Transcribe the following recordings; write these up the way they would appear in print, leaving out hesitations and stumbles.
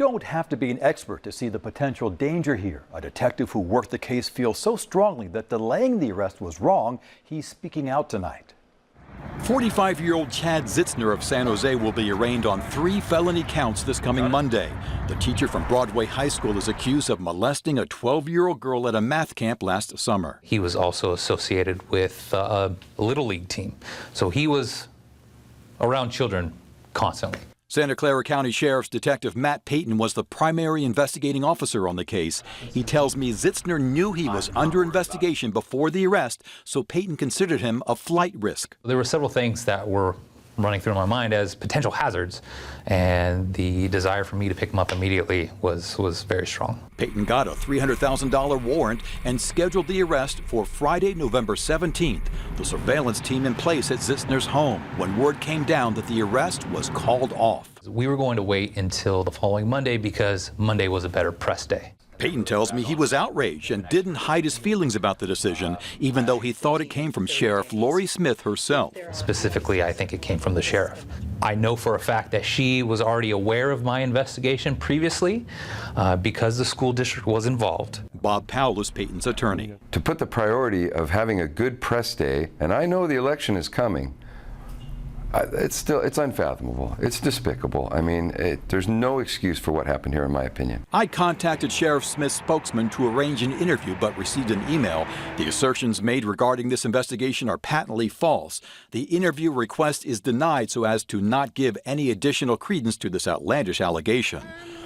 don't have to be an expert to see the potential danger here. A detective who worked the case feels so strongly that delaying the arrest was wrong. He's speaking out tonight. 45-year-old Chad Zitzner of San Jose will be arraigned on 3 felony counts this coming Monday. The teacher from Broadway High School is accused of molesting a 12-year-old girl at a math camp last summer. He was also associated with a Little League team, so he was around children constantly. Santa Clara County Sheriff's Detective Matt Payton was the primary investigating officer on the case. He tells me Zitzner knew he was under investigation before the arrest, so Payton considered him a flight risk. There were several things that were running through my mind as potential hazards, and the desire for me to pick him up immediately was very strong. Payton got a $300,000 warrant and scheduled the arrest for Friday, November 17th. The surveillance team in place at Zitzner's home when word came down that the arrest was called off. We were going to wait until the following Monday because Monday was a better press day. Payton tells me he was outraged and didn't hide his feelings about the decision, even though he thought it came from Sheriff Lori Smith herself. Specifically, I think it came from the sheriff. I know for a fact that she was already aware of my investigation previously because the school district was involved. Bob Powell is Payton's attorney. To put the priority of having a good press day, and I know the election is coming, it's unfathomable. It's despicable. I mean, there's no excuse for what happened here, in my opinion. I contacted Sheriff Smith's spokesman to arrange an interview, but received an email. The assertions made regarding this investigation are patently false. The interview request is denied so as to not give any additional credence to this outlandish allegation.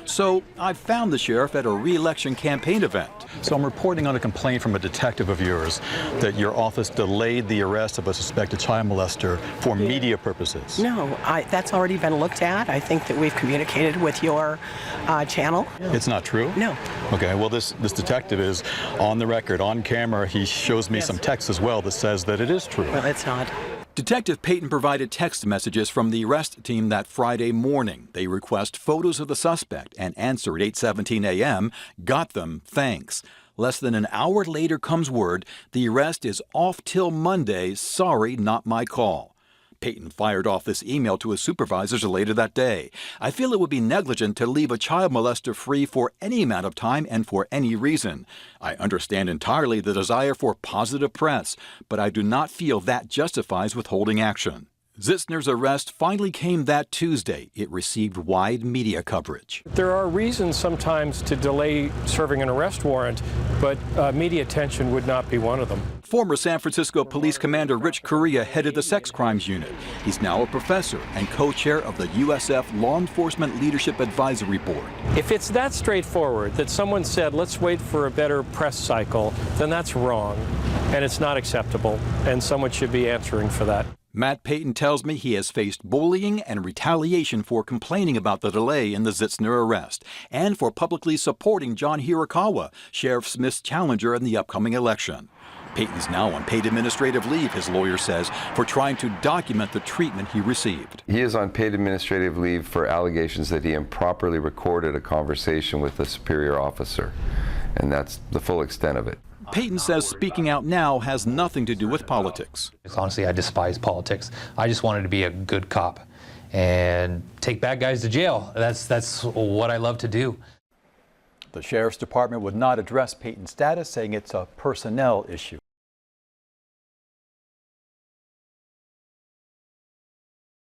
So I found the sheriff at a re-election campaign event. So I'm reporting on a complaint from a detective of yours that your office delayed the arrest of a suspected child molester for media purposes. No, that's already been looked at. I think that we've communicated with your channel. It's not true? No. Okay, well this detective is on the record, on camera. He shows me some text as well that says that it is true. Well, it's not. Detective Payton provided text messages from the arrest team that Friday morning. They request photos of the suspect and answer at 8:17 a.m. Got them, thanks. Less than an hour later comes word the arrest is off till Monday. Sorry, not my call. Payton fired off this email to his supervisors later that day. I feel it would be negligent to leave a child molester free for any amount of time and for any reason. I understand entirely the desire for positive press, but I do not feel that justifies withholding action. Zitzner's arrest finally came that Tuesday. It received wide media coverage. There are reasons sometimes to delay serving an arrest warrant, but media attention would not be one of them. Former San Francisco Police Commander Rich Correa headed the Sex Crimes Unit. He's now a professor and co-chair of the USF Law Enforcement Leadership Advisory Board. If it's that straightforward, that someone said, let's wait for a better press cycle, then that's wrong, and it's not acceptable, and someone should be answering for that. Matt Payton tells me he has faced bullying and retaliation for complaining about the delay in the Zitzner arrest and for publicly supporting John Hirakawa, Sheriff Smith's challenger in the upcoming election. Payton's now on paid administrative leave, his lawyer says, for trying to document the treatment he received. He is on paid administrative leave for allegations that he improperly recorded a conversation with a superior officer, and that's the full extent of it. Payton says speaking out now has nothing to do with politics. Honestly, I despise politics. I just wanted to be a good cop and take bad guys to jail. That's what I love to do. The Sheriff's Department would not address Payton's status, saying it's a personnel issue.